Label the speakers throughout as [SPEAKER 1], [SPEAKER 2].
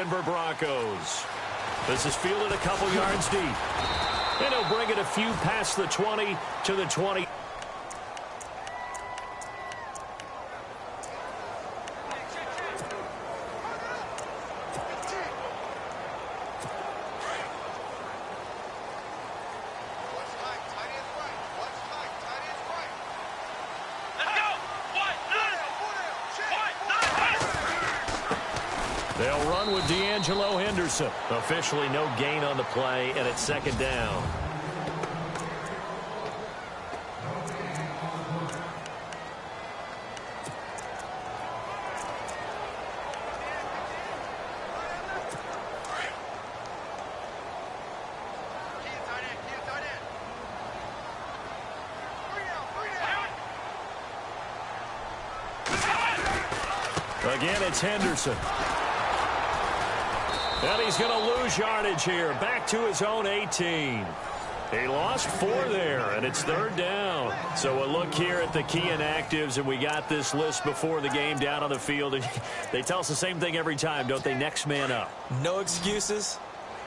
[SPEAKER 1] Denver Broncos. This is fielded a couple yards deep. And he'll bring it a few past the 20 to the 20. They'll run with Henderson. Officially no gain on the play, and it's second down. Again, it's Henderson. And he's going to lose yardage here. Back to his own 18. He lost 4 there, and it's third down. So we'll look here at the key inactives, and we got this list before the game down on the field. And they tell us the same thing every time, don't they? Next man up.
[SPEAKER 2] No excuses.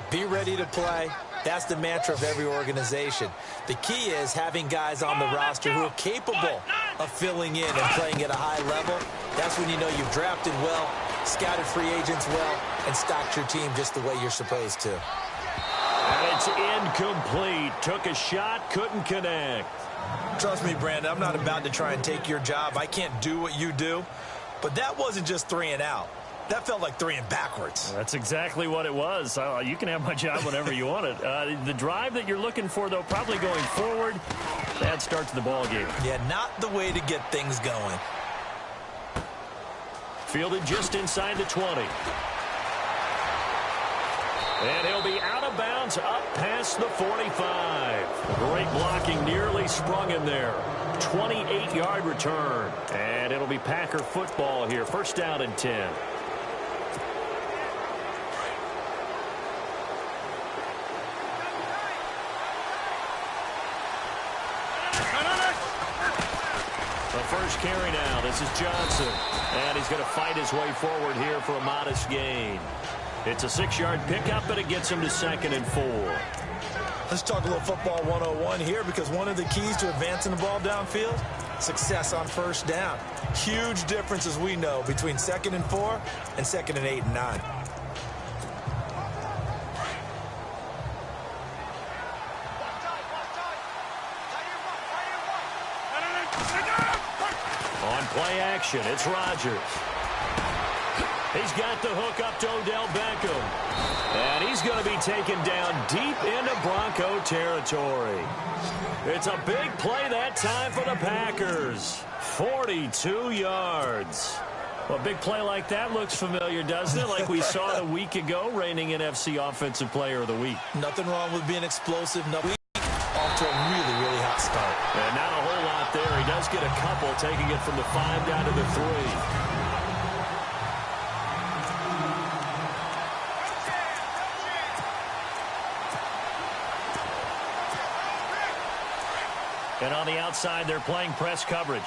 [SPEAKER 2] Be ready to play. That's the mantra of every organization. The key is having guys on the roster who are capable of filling in and playing at a high level. That's when you know you've drafted well, scouted free agents well, and stocked your team just the way you're supposed to.
[SPEAKER 1] And it's incomplete. Took a shot, couldn't connect.
[SPEAKER 2] Trust me, Brandon, I'm not about to try and take your job. I can't do what you do. But that wasn't just 3 and out. That felt like 3 and backwards.
[SPEAKER 1] That's exactly what it was. You can have my job whenever you want it. The drive that you're looking for, though, probably going forward. Bad start to the ball game.
[SPEAKER 2] Yeah, not the way to get things going.
[SPEAKER 1] Fielded just inside the 20. And he'll be out of bounds up past the 45. Great blocking, nearly sprung him there. 28-yard return. And it'll be Packer football here. First down and 10. First carry now. This is Johnson. And he's going to fight his way forward here for a modest gain. It's a 6-yard pickup, but it gets him to 2nd and 4.
[SPEAKER 2] Let's talk a little football 101 here, because one of the keys to advancing the ball downfield, success on first down. Huge difference, as we know, between 2nd and 4 and 2nd and 8 and 9.
[SPEAKER 1] Play action. It's Rodgers. He's got the hook up to Odell Beckham. And he's going to be taken down deep into Bronco territory. It's a big play that time for the Packers. 42 yards. Well, a big play like that looks familiar, doesn't it? Like we saw a week ago, reigning NFC Offensive Player of the Week.
[SPEAKER 2] Nothing wrong with being explosive. Off to a really, really hot start.
[SPEAKER 1] And not a whole lot there. He does get a couple, taking it from the 5 down to the 3. And on the outside, they're playing press coverage.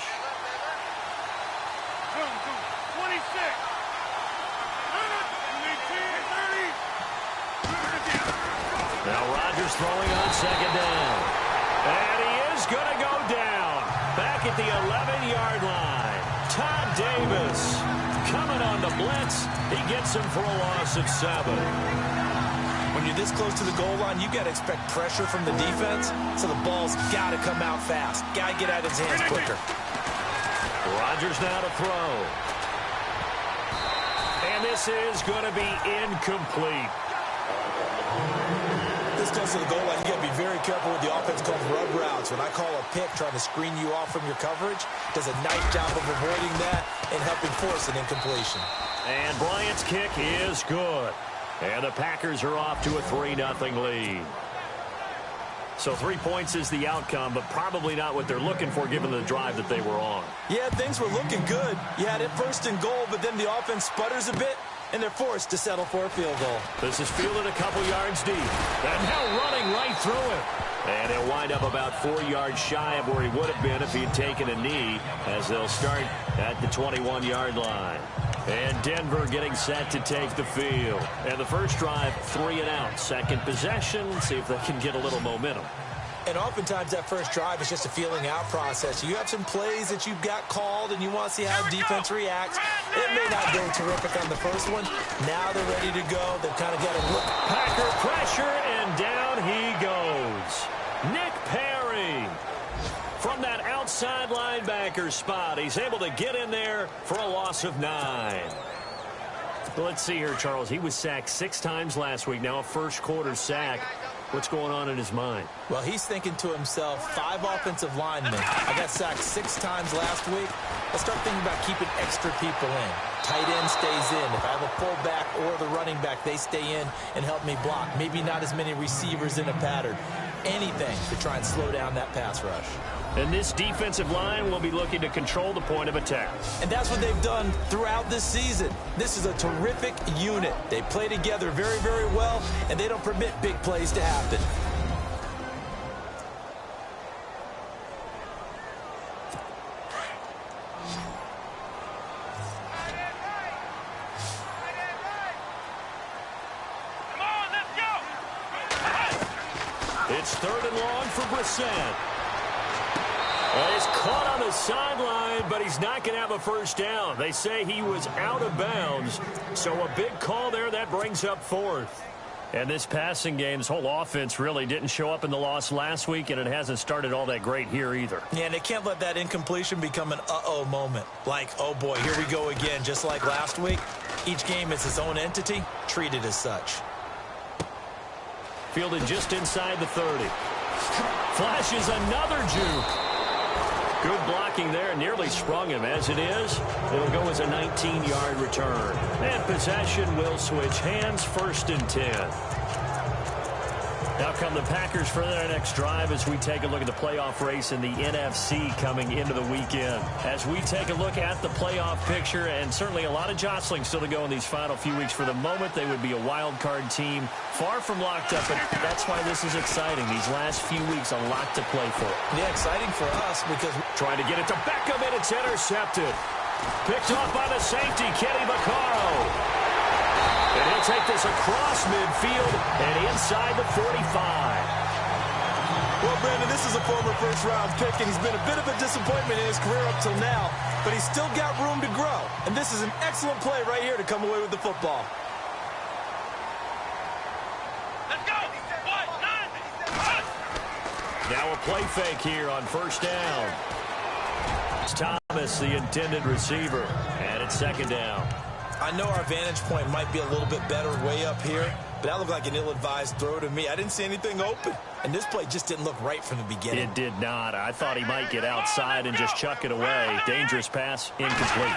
[SPEAKER 3] 26.
[SPEAKER 1] Now Rodgers throwing on 2nd down. And he is going to go down. Back at the 11-yard line. Todd Davis coming on the blitz. He gets him for a loss of 7.
[SPEAKER 2] When you're this close to the goal line, you got to expect pressure from the defense, so the ball's got to come out fast. Got to get out of his hands quicker.
[SPEAKER 1] Rodgers now to throw. And this is going to be incomplete.
[SPEAKER 2] This close to the goal line, you got to be very careful with the offense called rub routes. When I call a pick trying to screen you off from your coverage, does a nice job of avoiding that and helping force an incompletion.
[SPEAKER 1] And Bryant's kick is good. And the Packers are off to a 3-0 lead. So 3 points is the outcome, but probably not what they're looking for given the drive that they were on.
[SPEAKER 2] Yeah, things were looking good. You had it 1st and goal, but then the offense sputters a bit, and they're forced to settle for a field goal.
[SPEAKER 1] This is fielded a couple yards deep. And now running right through it. And he'll wind up about 4 yards shy of where he would have been if he'd taken a knee, as they'll start at the 21-yard line. And Denver getting set to take the field. And the first drive, 3 and out. Second possession, see if they can get a little momentum.
[SPEAKER 2] And oftentimes that first drive is just a feeling out process. You have some plays that you've got called and you want to see how defense reacts. It may not go terrific on the first one. Now they're ready to go. They've kind of got a look.
[SPEAKER 1] Packer pressure, and down he goes. Nick Perry. From that outside linebacker spot, he's able to get in there for a loss of 9. Let's see here, Charles. He was sacked 6 times last week. Now a first-quarter sack. What's going on in his mind?
[SPEAKER 2] Well, he's thinking to himself, 5 offensive linemen. I got sacked 6 times last week. Let's start thinking about keeping extra people in. Tight end stays in. If I have a fullback or the running back, they stay in and help me block. Maybe not as many receivers in a pattern. Anything to try and slow down that pass rush.
[SPEAKER 1] And this defensive line will be looking to control the point of attack.
[SPEAKER 2] And that's what they've done throughout this season. This is a terrific unit. They play together very, very well, and they don't permit big plays to happen.
[SPEAKER 1] It's 3rd and long for Brissett. Well, he's caught on the sideline, but he's not going to have a first down. They say he was out of bounds, so a big call there that brings up 4th. And this passing game's whole offense really didn't show up in the loss last week, and it hasn't started all that great here either.
[SPEAKER 2] Yeah, and they can't let that incompletion become an uh-oh moment. Like, oh boy, here we go again, just like last week. Each game is its own entity, treated as such.
[SPEAKER 1] Fielded just inside the 30. Flashes another juke. Good blocking there, nearly sprung him. As it is, it'll go as a 19-yard return. And possession will switch hands, 1st and 10. Now come the Packers for their next drive as we take a look at the playoff race in the NFC coming into the weekend. As we take a look at the playoff picture, and certainly a lot of jostling still to go in these final few weeks. For the moment, they would be a wild card team, far from locked up, and that's why this is exciting. These last few weeks, a lot to play for.
[SPEAKER 2] Yeah, exciting for us because
[SPEAKER 1] trying to get it to Beckham, and it's intercepted. Picked off by the safety, Kenny Vaccaro. And he'll take this across midfield and inside the 45.
[SPEAKER 3] Well, Brandon, this is a former first-round pick, and he's been a bit of a disappointment in his career up till now, but he's still got room to grow. And this is an excellent play right here to come away with the football.
[SPEAKER 4] Let's go!
[SPEAKER 1] Now a play fake here on 1st down. It's Thomas, the intended receiver, and it's 2nd down.
[SPEAKER 2] I know our vantage point might be a little bit better way up here, but that looked like an ill-advised throw to me. I didn't see anything open, and this play just didn't look right from the beginning.
[SPEAKER 1] It did not. I thought he might get outside and just chuck it away. Dangerous pass, incomplete.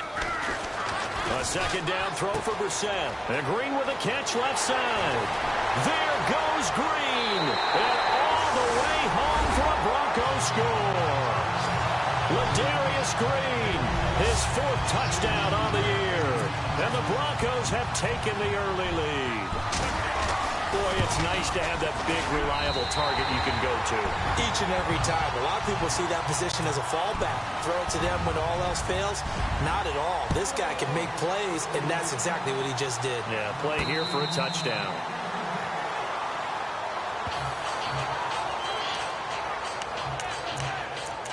[SPEAKER 1] A 2nd down throw for Brissett. And Green with a catch left side. There goes Green. And all the way home for a Broncos score. Ladarius Green, his 4th touchdown on the year. And the Broncos have taken the early lead. Boy, it's nice to have that big, reliable target you can go to.
[SPEAKER 2] Each and every time. A lot of people see that position as a fallback. Throw it to them when all else fails. Not at all. This guy can make plays, and that's exactly what he just did.
[SPEAKER 1] Yeah, play here for a touchdown.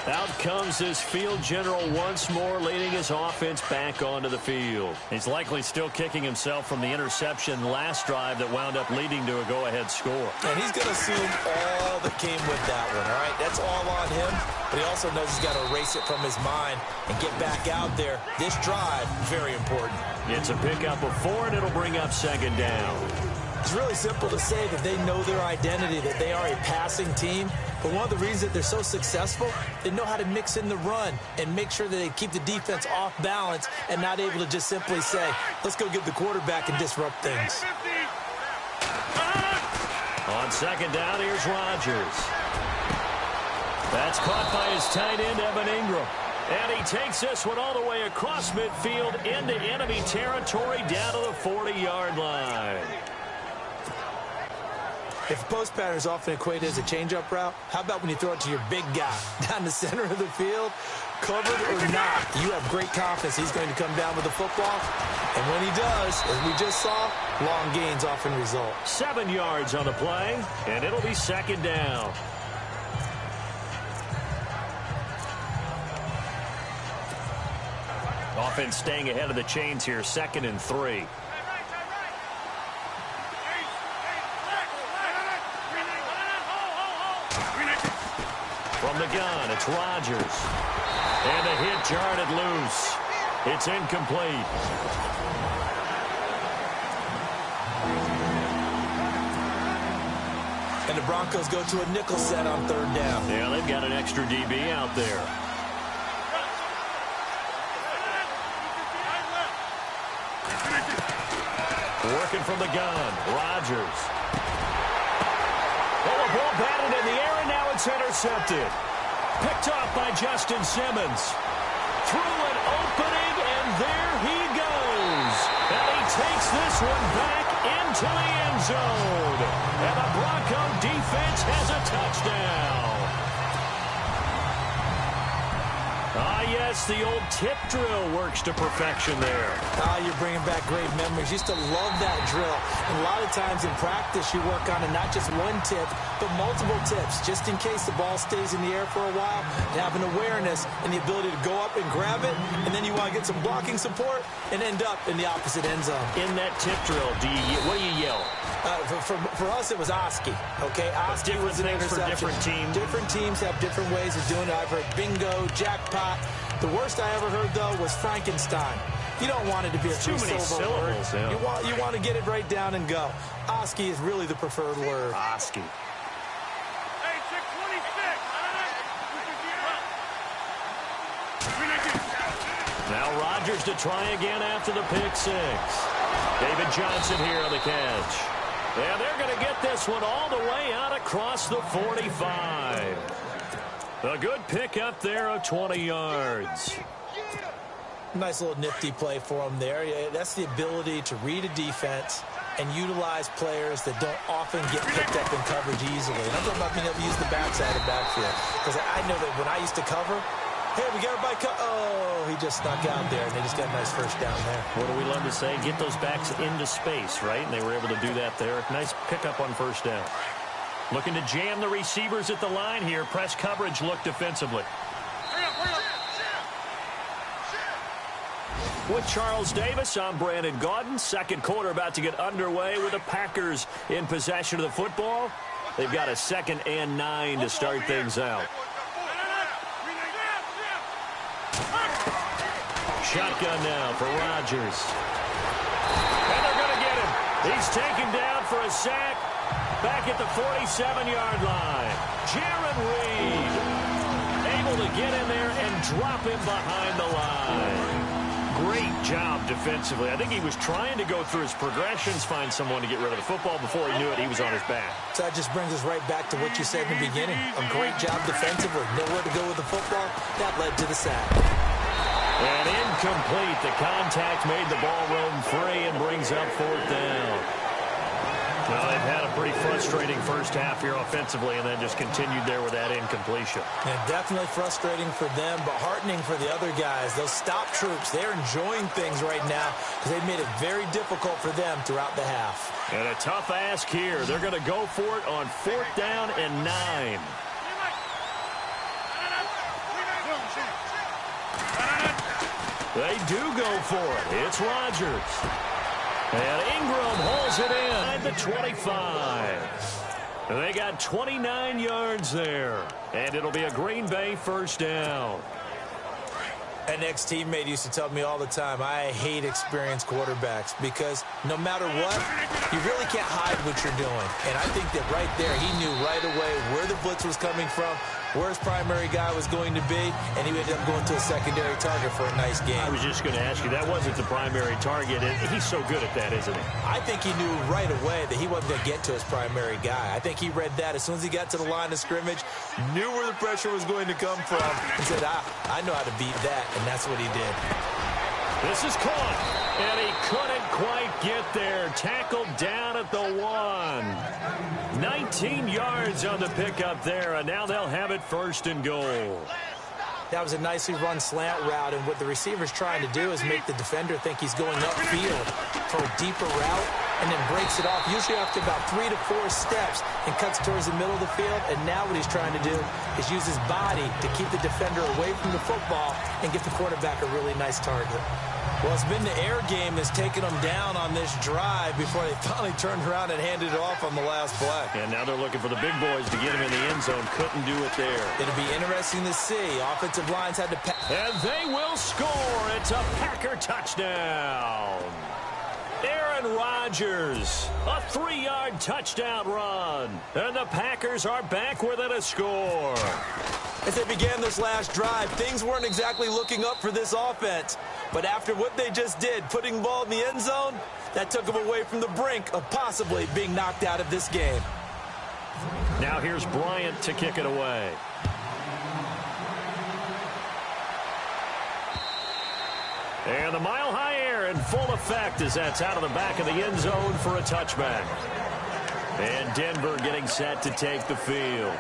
[SPEAKER 1] Out comes this field general once more, leading his offense back onto the field. He's likely still kicking himself from the interception last drive that wound up leading to a go-ahead score.
[SPEAKER 2] And he's going to assume all that came with that one, all right? That's all on him, but he also knows he's got to erase it from his mind and get back out there. This drive, very important.
[SPEAKER 1] It's a pickup of 4, and it'll bring up 2nd down.
[SPEAKER 2] It's really simple to say that they know their identity, that they are a passing team. But one of the reasons that they're so successful, they know how to mix in the run and make sure that they keep the defense off balance and not able to just simply say, let's go get the quarterback and disrupt things.
[SPEAKER 1] On 2nd down, here's Rodgers. That's caught by his tight end, Evan Ingram. And he takes this one all the way across midfield into enemy territory down to the 40-yard line.
[SPEAKER 2] If post pattern is often equated as a change-up route, how about when you throw it to your big guy down the center of the field? Covered or not, you have great confidence he's going to come down with the football. And when he does, as we just saw, long gains often result.
[SPEAKER 1] 7 yards on the play, and it'll be second down. Offense staying ahead of the chains here, 2nd and 3. From the gun, it's Rodgers. And a hit jarred loose. It's incomplete.
[SPEAKER 2] And the Broncos go to a nickel set on 3rd down.
[SPEAKER 1] Yeah, they've got an extra DB out there. Working from the gun, Rodgers. Oh, the ball batted in the air, and now it's intercepted. Picked off by Justin Simmons. Through an opening, and there he goes. And he takes this one back into the end zone. And the Bronco defense has a touchdown. Ah, yes, the old tip drill works to perfection there.
[SPEAKER 2] Ah, you're bringing back great memories. Used to love that drill. And a lot of times in practice, you work on it, not just one tip, but multiple tips, just in case the ball stays in the air for a while. To have an awareness and the ability to go up and grab it, and then you want to get some blocking support and end up in the opposite end zone.
[SPEAKER 1] In that tip drill, what do you yell?
[SPEAKER 2] For us, it was Oski. Okay, Oski was an interception.
[SPEAKER 1] For different teams.
[SPEAKER 2] Different teams have different ways of doing it. I've heard bingo, jackpot. The worst I ever heard, though, was Frankenstein. You don't want it to be a three-syllable word.
[SPEAKER 1] Yeah.
[SPEAKER 2] You want to get it right down and go. Oski is really the preferred word.
[SPEAKER 1] Oski.
[SPEAKER 4] Hey, 626.
[SPEAKER 1] Now Rodgers to try again after the pick six. David Johnson here on the catch. And they're going to get this one all the way out across the 45. A good pick up there of 20 yards.
[SPEAKER 2] Nice little nifty play for him there. Yeah, that's the ability to read a defense and utilize players that don't often get picked up in coverage easily. And I'm talking about being able to use the backside of backfield. Because I know that when I used to cover, hey, we got everybody oh, he just snuck out there, and they just got a nice first down there.
[SPEAKER 1] What do we love to say? Get those backs into space, right? And they were able to do that there. Nice pickup on first down. Looking to jam the receivers at the line here. Press coverage look defensively. With Charles Davis, I'm Brandon Gaudin. Second quarter about to get underway with the Packers in possession of the football. They've got a 2nd and 9 to start things out. Shotgun now for Rodgers. And they're going to get him. He's taken down for a sack. Back at the 47-yard line. Jaron Reed able to get in there and drop him behind the line. Great job defensively. I think he was trying to go through his progressions, find someone to get rid of the football. Before he knew it, he was on his back.
[SPEAKER 2] So that just brings us right back to what you said in the beginning. A great job defensively. Nowhere to go with the football. That led to the sack.
[SPEAKER 1] And incomplete. The contact made the ball roam free and brings up 4th down. Well, they've had a pretty frustrating first half here offensively and then just continued there with that incompletion.
[SPEAKER 2] And definitely frustrating for them, but heartening for the other guys. Those stop troops, they're enjoying things right now because they've made it very difficult for them throughout the half.
[SPEAKER 1] And a tough ask here. They're going to go for it on 4th down and 9. They do go for it. It's Rodgers. And Ingram holds it in at the 25. They got 29 yards there. And it'll be a Green Bay first down.
[SPEAKER 2] An ex-teammate used to tell me all the time, I hate experienced quarterbacks because no matter what, you really can't hide what you're doing. And I think that right there, he knew right away where the blitz was coming from, where his primary guy was going to be, and he ended up going to a secondary target for a nice game.
[SPEAKER 1] I was just going to ask you, that wasn't the primary target, and he's so good at that, isn't he?
[SPEAKER 2] I think he knew right away that he wasn't going to get to his primary guy. I think he read that as soon as he got to the line of scrimmage, knew where the pressure was going to come from, and said, I know how to beat that, and that's what he did.
[SPEAKER 1] This is caught, and he couldn't quite get there. Tackled down at the 1. 19 13 yards on the pickup there, and now they'll have it 1st and goal.
[SPEAKER 2] That was a nicely run slant route, and what the receiver's trying to do is make the defender think he's going upfield for a deeper route, and then breaks it off, usually after about 3 to 4 steps, and cuts towards the middle of the field. And now what he's trying to do is use his body to keep the defender away from the football and get the quarterback a really nice target.
[SPEAKER 3] Well, it's been the air game that's taken them down on this drive before they finally turned around and handed it off on the last play.
[SPEAKER 1] And now they're looking for the big boys to get him in the end zone. Couldn't do it there.
[SPEAKER 3] It'll be interesting to see. Offensive lines had to pass.
[SPEAKER 1] And they will score. It's a Packer touchdown. Aaron Rodgers, a 3-yard touchdown run. And the Packers are back within a score.
[SPEAKER 3] As they began this last drive, things weren't exactly looking up for this offense. But after what they just did, putting the ball in the end zone, that took them away from the brink of possibly being knocked out of this game.
[SPEAKER 1] Now here's Bryant to kick it away. And the mile-high air in full effect as that's out of the back of the end zone for a touchback. And Denver getting set to take the field.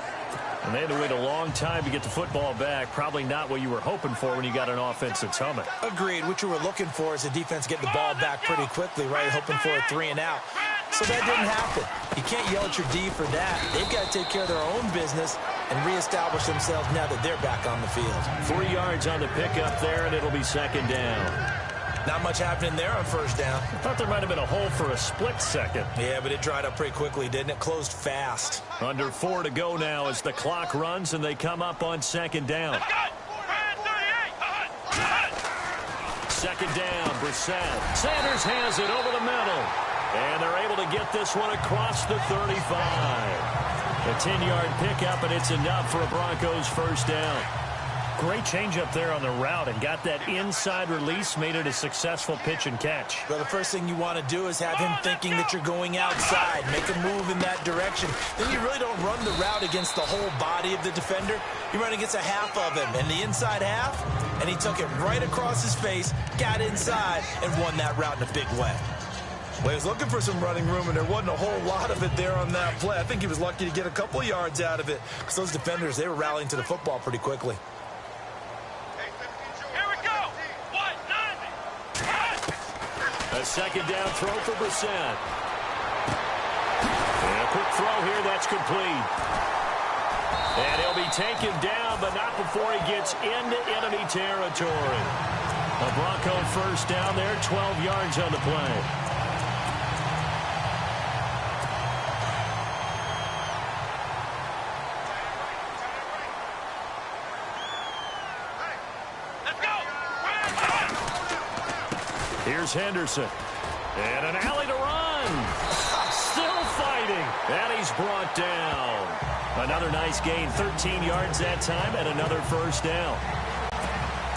[SPEAKER 1] And they had to wait a long time to get the football back. Probably not what you were hoping for when you got an offense that's humming.
[SPEAKER 3] Agreed. What you were looking for is the defense getting the ball back pretty quickly, right? Hoping for a 3-and-out. So that didn't happen. You can't yell at your D for that. They've got to take care of their own business and reestablish themselves now that they're back on the field.
[SPEAKER 1] 3 yards on the pickup there, and it'll be 2nd down.
[SPEAKER 3] Not much happening there on 1st down.
[SPEAKER 1] I thought there might have been a hole for a split second.
[SPEAKER 3] Yeah, but it dried up pretty quickly, didn't it? Closed fast.
[SPEAKER 1] Under 4 to go now as the clock runs, and they come up on 2nd down. 2nd down, Brissett. Sanders has it over the middle. And they're able to get this one across the 35. A 10-yard pickup, and it's enough for a Broncos 1st down. Great change up there on the route and got that inside release, made it a successful pitch and catch.
[SPEAKER 3] Well, the first thing you want to do is have him thinking that you're going outside, make a move in that direction. Then you really don't run the route against the whole body of the defender. You run against a half of him, and the inside half, and he took it right across his face, got inside, and won that route in a big way. Well, he was looking for some running room, and there wasn't a whole lot of it there on that play. I think he was lucky to get a couple yards out of it, because those defenders, they were rallying to the football pretty quickly.
[SPEAKER 1] A 2nd down throw for Brissett. And a quick throw here, that's complete. And he'll be taken down, but not before he gets into enemy territory. A Bronco 1st down there, 12 yards on the play. Here's Henderson. And an alley to run. Still fighting. And he's brought down. Another nice gain. 13 yards that time and another 1st down.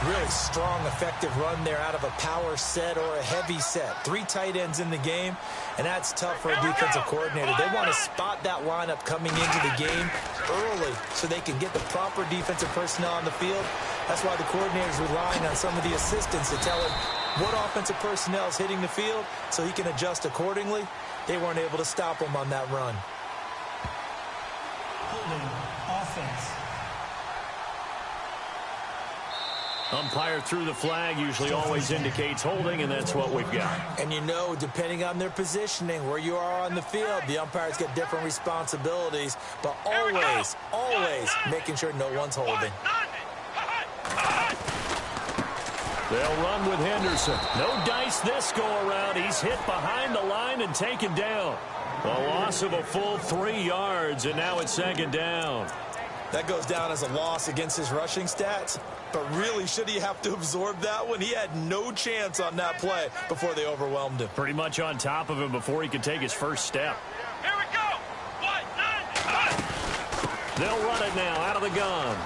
[SPEAKER 3] Really strong, effective run there out of a power set or a heavy set. 3 tight ends in the game, and that's tough for a defensive coordinator. They want to spot that lineup coming into the game early so they can get the proper defensive personnel on the field. That's why the coordinator is relying on some of the assistants to tell him what offensive personnel is hitting the field so he can adjust accordingly. They weren't able to stop him on that run.
[SPEAKER 5] Holding offense.
[SPEAKER 1] Umpire threw the flag, usually always indicates holding, and that's what we've got.
[SPEAKER 3] And you know, depending on their positioning, where you are on the field, the umpires get different responsibilities, but always making sure no one's holding.
[SPEAKER 1] They'll run with Henderson. No dice this go-around. He's hit behind the line and taken down. A loss of a full 3 yards, and now it's 2nd down.
[SPEAKER 3] That goes down as a loss against his rushing stats. But really, should he have to absorb that one? He had no chance on that play before they overwhelmed him.
[SPEAKER 1] Pretty much on top of him before he could take his first step.
[SPEAKER 4] Here we go. 1, 9,
[SPEAKER 1] They'll run it now out of the gun.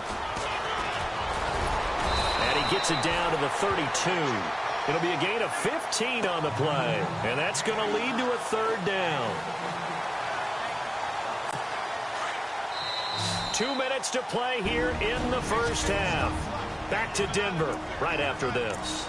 [SPEAKER 1] And he gets it down to the 32. It'll be a gain of 15 on the play. And that's going to lead to a 3rd down. 2 minutes to play here in the 1st half. Back to Denver right after this.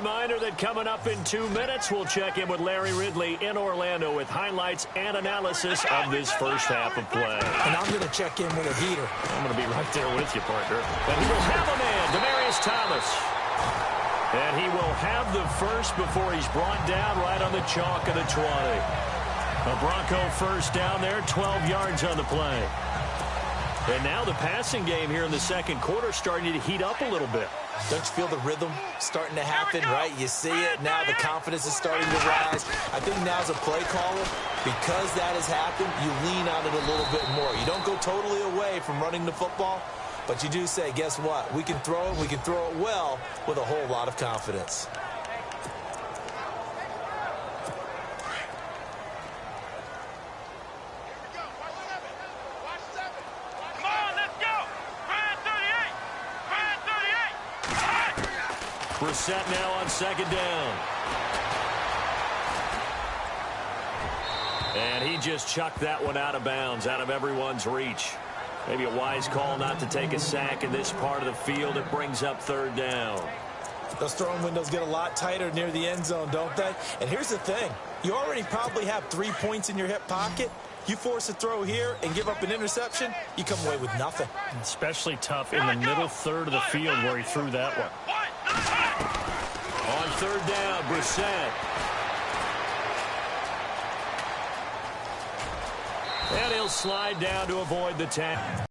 [SPEAKER 1] reminder that coming up in 2 minutes, we'll check in with Larry Ridley in Orlando with highlights and analysis of this first half of play.
[SPEAKER 3] And I'm going to check in with a heater.
[SPEAKER 1] I'm going to be right there with you, partner. And he will have a man, Demaryius Thomas. And he will have the first before he's brought down right on the chalk of the 20. A Bronco first down there, 12 yards on the play. And now the passing game here in the second quarter starting to heat up a little bit.
[SPEAKER 2] Don't you feel the rhythm starting to happen, right? You see it. Now the confidence is starting to rise. I think now's a play caller. Because that has happened, you lean on it a little bit more. You don't go totally away from running the football, but you do say, guess what? We can throw it. We can throw it well with a whole lot of confidence.
[SPEAKER 1] Brissett now on second down. And he just chucked that one out of bounds, out of everyone's reach. Maybe a wise call not to take a sack in this part of the field. It brings up third down.
[SPEAKER 3] Those throwing windows get a lot tighter near the end zone, don't they? And here's the thing. You already probably have 3 points in your hip pocket. You force a throw here and give up an interception, you come away with nothing.
[SPEAKER 6] Especially tough in the middle third of the field where he threw that one.
[SPEAKER 1] On third down, Brissett. And he'll slide down to avoid the tackle.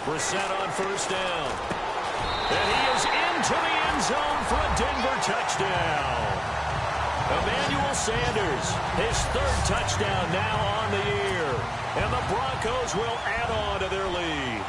[SPEAKER 1] Brissett on first down. And he is into the end zone for a Denver touchdown. Emmanuel Sanders, his third touchdown now on the year. And the Broncos will add on to their lead.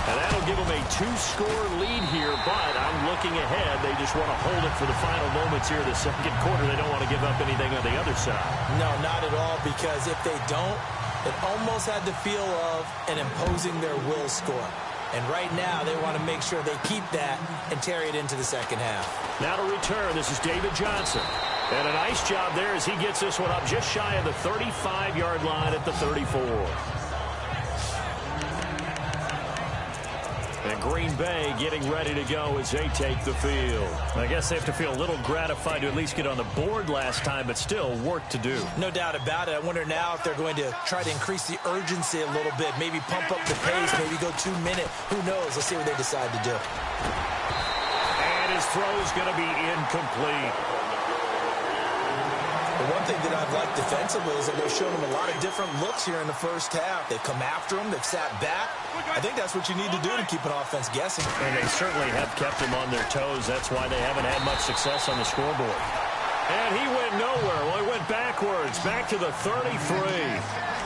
[SPEAKER 1] And that'll give them a 2-score lead here, but I'm looking ahead. They just want to hold it for the final moments here of the second quarter. They don't want to give up anything on the other side.
[SPEAKER 3] No, not at all, because if they don't, it almost had the feel of an imposing their will score. And right now, they want to make sure they keep that and carry it into the second half.
[SPEAKER 1] Now to return, this is David Johnson. And a nice job there as he gets this one up just shy of the 35-yard line at the 34. And Green Bay getting ready to go as they take the field.
[SPEAKER 6] I guess they have to feel a little gratified to at least get on the board last time, but still work to do.
[SPEAKER 3] No doubt about it. I wonder now if they're going to try to increase the urgency a little bit, maybe pump up the pace, maybe go 2 minute. Who knows? Let's see what they decide to do.
[SPEAKER 1] And his throw is going to be incomplete.
[SPEAKER 3] The one thing that I've liked defensively is that they've shown them a lot of different looks here in the first half. They've come after them. They've sat back. I think that's what you need to do to keep an offense guessing.
[SPEAKER 6] And they certainly have kept them on their toes. That's why they haven't had much success on the scoreboard.
[SPEAKER 1] And he went nowhere. Well, he went backwards, back to the 33.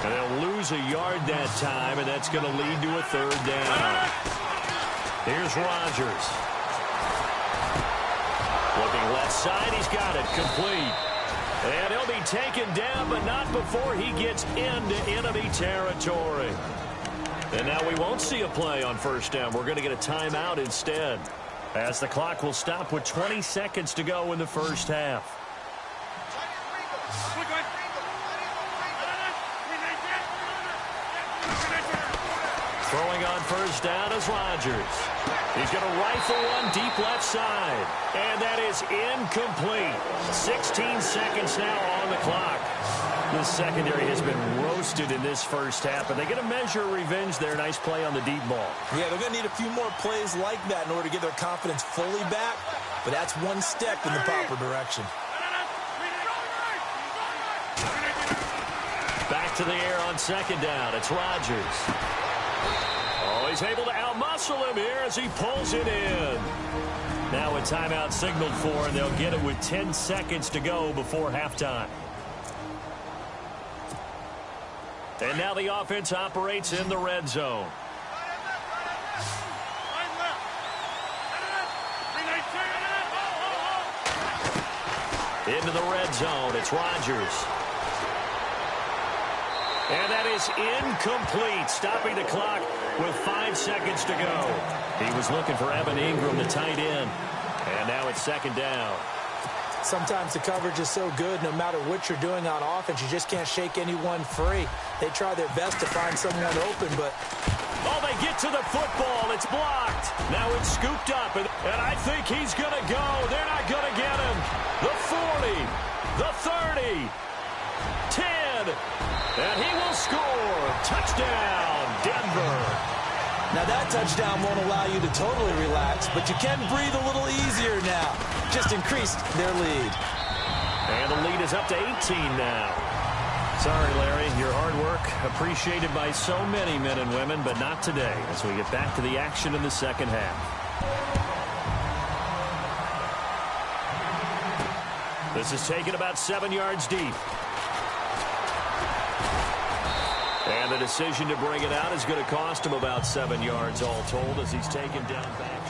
[SPEAKER 1] And they'll lose a yard that time, and that's going to lead to a third down. Here's Rodgers. Looking left side, he's got it, complete. And he'll be taken down, but not before he gets into enemy territory. And now we won't see a play on first down. We're going to get a timeout instead, as the clock will stop with 20 seconds to go in the first half. Throwing on first down is Rodgers. He's going to rifle one deep left side. And that is incomplete. 16 seconds now on the clock. The secondary has been roasted in this first half, but they get a measure of revenge there. Nice play on the deep ball.
[SPEAKER 3] Yeah, they're going to need a few more plays like that in order to get their confidence fully back, but that's one step in the proper direction.
[SPEAKER 1] Back to the air on second down. It's Rodgers. Oh, he's able to outmuscle him here as he pulls it in. Now a timeout signaled for, and they'll get it with 10 seconds to go before halftime. And now the offense operates in the red zone. Into the red zone, it's Rodgers. And that is incomplete, stopping the clock with 5 seconds to go. He was looking for Evan Ingram, the tight end. And now it's second down.
[SPEAKER 2] Sometimes the coverage is so good, no matter what you're doing on offense, you just can't shake anyone free. They try their best to find someone open, but...
[SPEAKER 1] Oh, they get to the football. It's blocked. Now it's scooped up, and I think he's going to go. They're not going to get him. The 40, the 30, 10, and he will score. Touchdown, Denver.
[SPEAKER 2] Now that touchdown won't allow you to totally relax, but you can breathe a little easier now. Just increased their lead.
[SPEAKER 1] And the lead is up to 18 now. Sorry, Larry, your hard work appreciated by so many men and women, but not today as we get back to the action in the second half. This is taken about 7 yards deep. And the decision to bring it out is going to cost him about 7 yards all told as he's taken down back.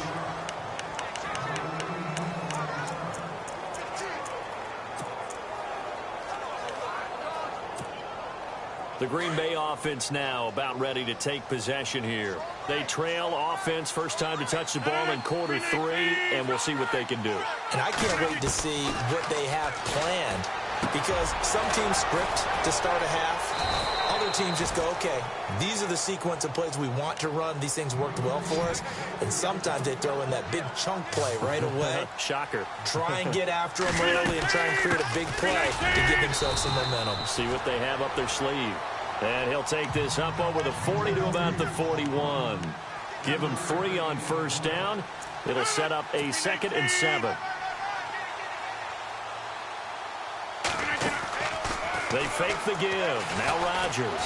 [SPEAKER 1] The Green Bay offense now about ready to take possession here. They trail offense first time to touch the ball in quarter 3, and we'll see what they can do.
[SPEAKER 2] And I can't wait to see what they have planned, because some teams script to start a half. Other teams just go, okay, these are the sequence of plays we want to run. These things worked well for us. And sometimes they throw in that big chunk play right away.
[SPEAKER 1] Shocker.
[SPEAKER 2] Try and get after them early and try and create a big play to give themselves some momentum.
[SPEAKER 1] See what they have up their sleeve. And he'll take this up over the 40 to about the 41. Give him 3 on first down. It'll set up a 2nd and 7. They fake the give. Now Rodgers.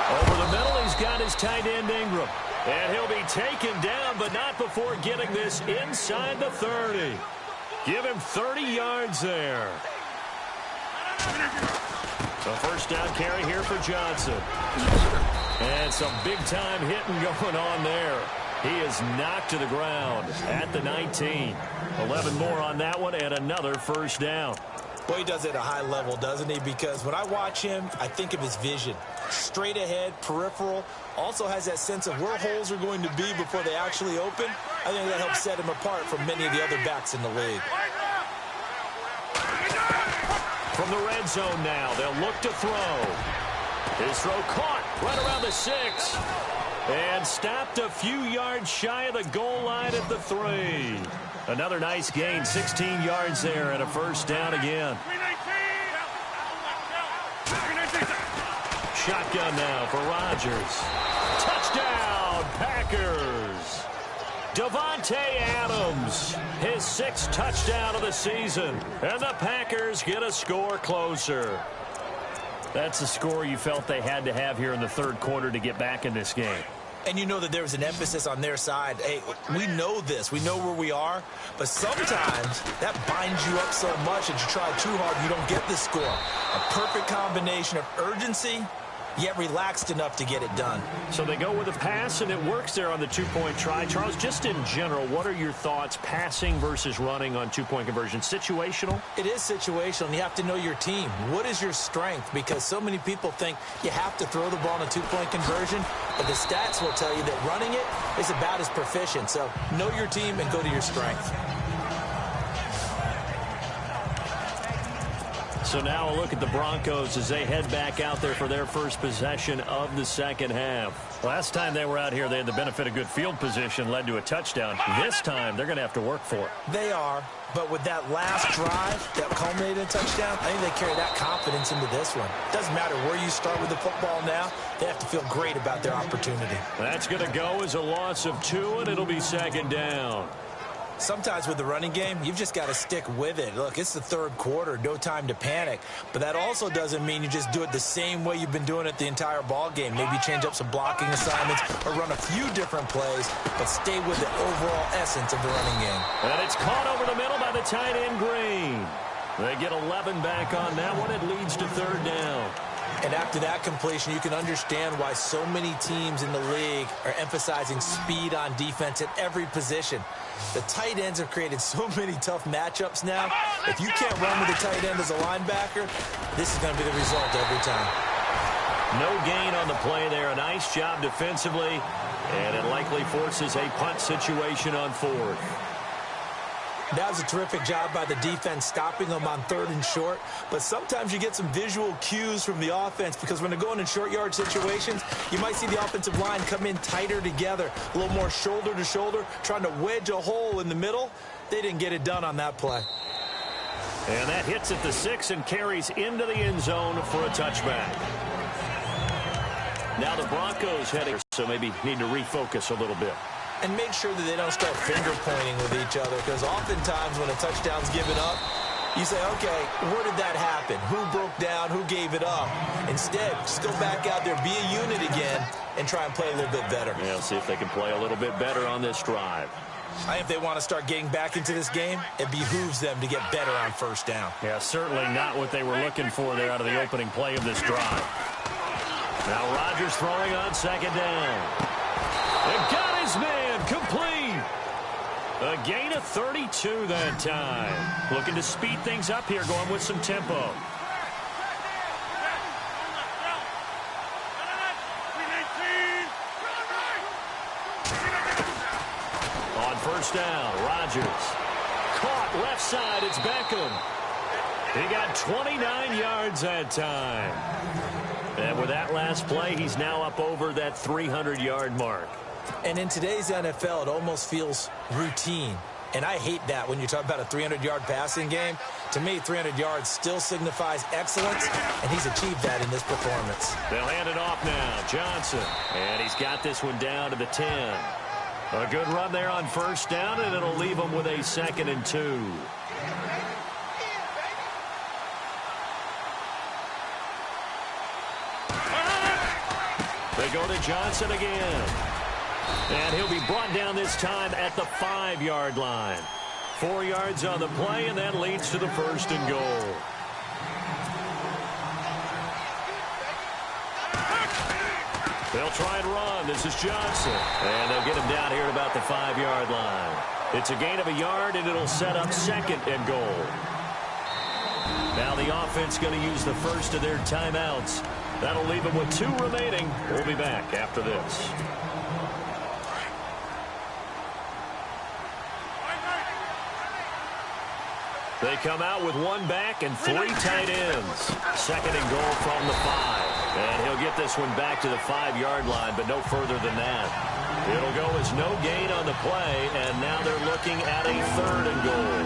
[SPEAKER 1] Over the middle, he's got his tight end Ingram. And he'll be taken down, but not before getting this inside the 30. Give him 30 yards there. The first down carry here for Johnson. And some big-time hitting going on there. He is knocked to the ground at the 19. 11 more on that one and another first down.
[SPEAKER 2] Well, he does it at a high level, doesn't he? Because when I watch him, I think of his vision. Straight ahead, peripheral. Also has that sense of where holes are going to be before they actually open. I think that helps set him apart from many of the other backs in the league.
[SPEAKER 1] From the red zone now, they'll look to throw. His throw caught right around the 6. And stopped a few yards shy of the goal line at the 3. Another nice gain, 16 yards there, and a first down again. Shotgun now for Rodgers. Touchdown, Packers. Davante Adams, his 6th touchdown of the season. And the Packers get a score closer. That's the score you felt they had to have here in the 3rd quarter to get back in this game.
[SPEAKER 2] And you know that there was an emphasis on their side. Hey, we know this. We know where we are. But sometimes that binds you up so much that you try too hard, you don't get the score. A perfect combination of urgency, yet relaxed enough to get it done.
[SPEAKER 1] So they go with a pass, and it works there on the 2-point try. Charles, just in general, what are your thoughts passing versus running on 2-point conversion? Situational?
[SPEAKER 2] It is situational, and you have to know your team. What is your strength? Because so many people think you have to throw the ball in a 2-point conversion, but the stats will tell you that running it is about as proficient. So know your team and go to your strength.
[SPEAKER 1] So now a look at the Broncos as they head back out there for their first possession of the second half. Last time they were out here, they had the benefit of good field position, led to a touchdown. This time, they're going to have to work for it.
[SPEAKER 2] They are, but with that last drive that culminated in a touchdown, I think they carry that confidence into this one. Doesn't matter where you start with the football now, they have to feel great about their opportunity.
[SPEAKER 1] That's going to go as a loss of 2, and it'll be second down.
[SPEAKER 2] Sometimes with the running game, you've just got to stick with it. Look, it's the 3rd quarter, no time to panic. But that also doesn't mean you just do it the same way you've been doing it the entire ball game. Maybe change up some blocking assignments or run a few different plays, but stay with the overall essence of the running game.
[SPEAKER 1] And it's caught over the middle by the tight end Green. They get 11 back on that one. It leads to 3rd down.
[SPEAKER 2] And after that completion, you can understand why so many teams in the league are emphasizing speed on defense at every position. The tight ends have created so many tough matchups now. If you can't run with the tight end as a linebacker, this is going to be the result every time.
[SPEAKER 1] No gain on the play there. A nice job defensively, and it likely forces a punt situation on fourth.
[SPEAKER 2] That was a terrific job by the defense stopping them on 3rd and short. But sometimes you get some visual cues from the offense because when they're going in short yard situations, you might see the offensive line come in tighter together, a little more shoulder to shoulder, trying to wedge a hole in the middle. They didn't get it done on that play.
[SPEAKER 1] And that hits at the 6 and carries into the end zone for a touchback. Now the Broncos heading, so maybe need to refocus a little bit.
[SPEAKER 2] And make sure that they don't start finger pointing with each other, because oftentimes when a touchdown's given up, you say, okay, where did that happen? Who broke down? Who gave it up? Instead, just go back out there, be a unit again, and try and play a little bit better.
[SPEAKER 1] Yeah, see if they can play a little bit better on this drive.
[SPEAKER 2] If they want to start getting back into this game, it behooves them to get better on 1st down.
[SPEAKER 1] Yeah, certainly not what they were looking for there out of the opening play of this drive. Now Rodgers throwing on 2nd down. And got his man complete. A gain of 32 that time. Looking to speed things up here, going with some tempo. On 1st down, Rodgers. Caught left side, it's Beckham. He got 29 yards that time. And with that last play, he's now up over that 300-yard mark.
[SPEAKER 2] And in today's NFL, it almost feels routine. And I hate that when you talk about a 300-yard passing game. To me, 300 yards still signifies excellence, and he's achieved that in this performance.
[SPEAKER 1] They'll hand it off now. Johnson. And he's got this one down to the 10. A good run there on 1st down, and it'll leave him with a 2nd and 2. They go to Johnson again. And he'll be brought down this time at the 5-yard line. 4 yards on the play, and that leads to the 1st and goal. They'll try and run. This is Johnson. And they'll get him down here at about the 5-yard line. It's a gain of a yard, and it'll set up 2nd and goal. Now the offense going to use the first of their timeouts. That'll leave them with 2 remaining. We'll be back after this. They come out with 1 back and 3 tight ends. 2nd and goal from the 5. And he'll get this one back to the 5-yard line, but no further than that. It'll go as no gain on the play, and now they're looking at a 3rd and goal.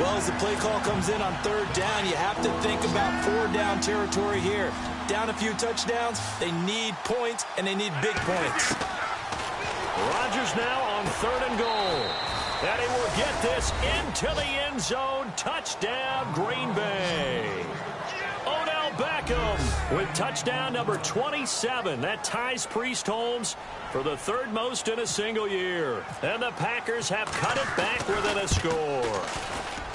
[SPEAKER 2] Well, as the play call comes in on 3rd down, you have to think about 4-down territory here. Down a few touchdowns, they need points, and they need big points.
[SPEAKER 1] Rodgers now on 3rd and goal. And he will get this into the end zone. Touchdown, Green Bay. Odell Beckham with touchdown number 27. That ties Priest Holmes for the 3rd most in a single year. And the Packers have cut it back within a score.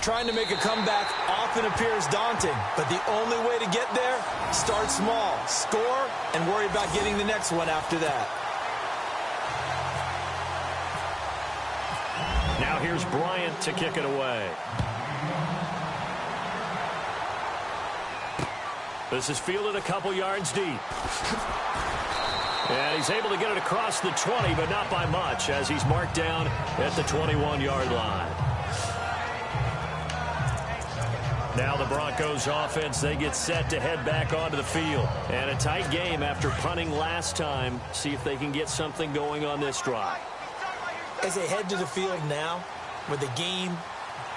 [SPEAKER 2] Trying to make a comeback often appears daunting, but the only way to get there, start small, score, and worry about getting the next one after that.
[SPEAKER 1] Now here's Bryant to kick it away. This is fielded a couple yards deep. And he's able to get it across the 20, but not by much, as he's marked down at the 21-yard line. Now the Broncos offense, they get set to head back onto the field. And a tight game after punting last time. See if they can get something going on this drive.
[SPEAKER 2] As they head to the field now, with the game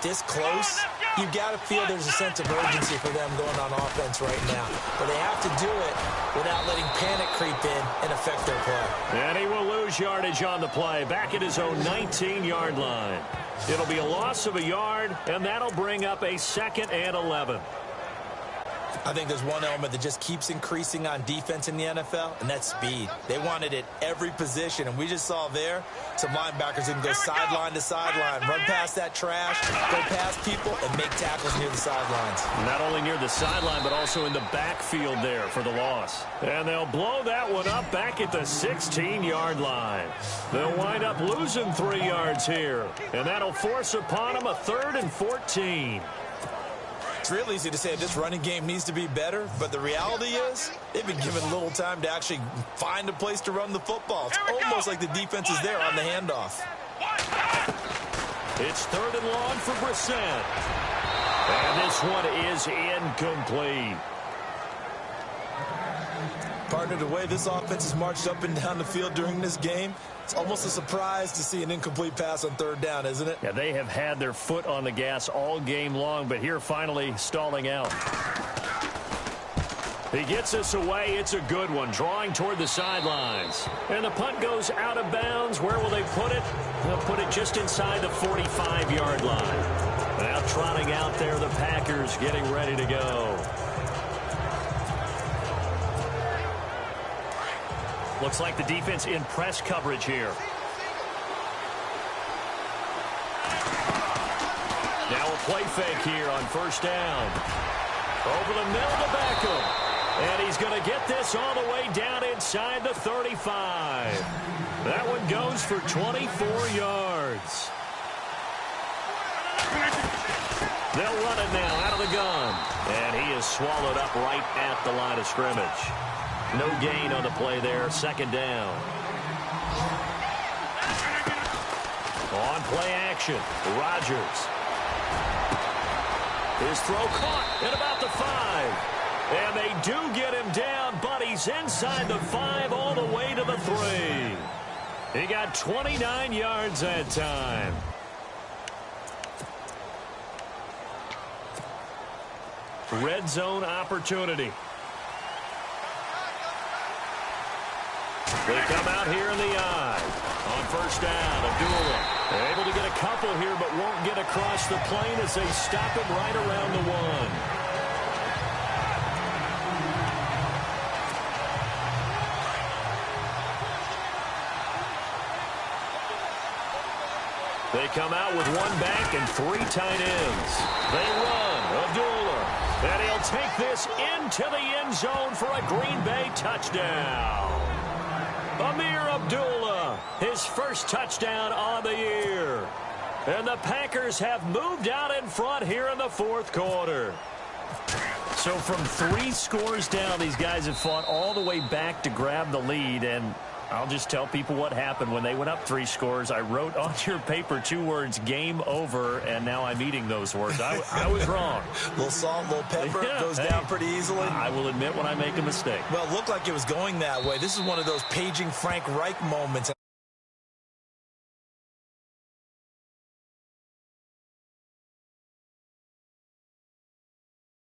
[SPEAKER 2] this close, you've got to feel there's a sense of urgency for them going on offense right now. But they have to do it without letting panic creep in and affect their play.
[SPEAKER 1] And he will lose yardage on the play, back at his own 19-yard line. It'll be a loss of a yard, and that'll bring up a 2nd and 11.
[SPEAKER 2] I think there's one element that just keeps increasing on defense in the NFL, and that's speed. They want it at every position, and we just saw there some linebackers who can go sideline to sideline, run past that trash, go past people, and make tackles near the sidelines.
[SPEAKER 1] Not only near the sideline, but also in the backfield there for the loss. And they'll blow that one up back at the 16-yard line. They'll wind up losing 3 yards here, and that'll force upon them a 3rd and 14.
[SPEAKER 2] It's real easy to say this running game needs to be better, but the reality is they've been given little time to actually find a place to run the football. It's almost like the defense is there on the handoff.
[SPEAKER 1] It's 3rd and long for Brissett. And this one is incomplete.
[SPEAKER 2] Partner, the way this offense has marched up and down the field during this game, it's almost a surprise to see an incomplete pass on 3rd down, isn't it?
[SPEAKER 6] Yeah, they have had their foot on the gas all game long, but here finally stalling out.
[SPEAKER 1] He gets us away. It's a good one, drawing toward the sidelines. And the punt goes out of bounds. Where will they put it? They'll put it just inside the 45-yard line. Now trotting out there, the Packers getting ready to go.
[SPEAKER 6] Looks like the defense in press coverage here.
[SPEAKER 1] Now a play fake here on 1st down. Over the middle to Beckham. And he's going to get this all the way down inside the 35. That one goes for 24 yards. They'll run it now out of the gun. And he is swallowed up right at the line of scrimmage. No gain on the play there. 2nd down. On play action, Rodgers. His throw caught at about the 5. And they do get him down, but he's inside the 5 all the way to the 3. He got 29 yards that time. Red zone opportunity. They come out here in the eye. On 1st down, Abdullah. They're able to get a couple here, but won't get across the plane as they stop him right around the 1. They come out with 1 back and 3 tight ends. They run. Abdullah. And he'll take this into the end zone for a Green Bay touchdown. Amir Abdullah, his first touchdown on the year. And the Packers have moved out in front here in the 4th quarter.
[SPEAKER 6] So from 3 scores down, these guys have fought all the way back to grab the lead, and I'll just tell people what happened when they went up 3 scores. I wrote on your paper 2 words, game over, and now I'm eating those words. I was wrong.
[SPEAKER 2] A little salt, a little pepper, goes down pretty easily.
[SPEAKER 6] I will admit when I make a mistake.
[SPEAKER 2] Well, it looked like it was going that way. This is one of those paging Frank Reich moments.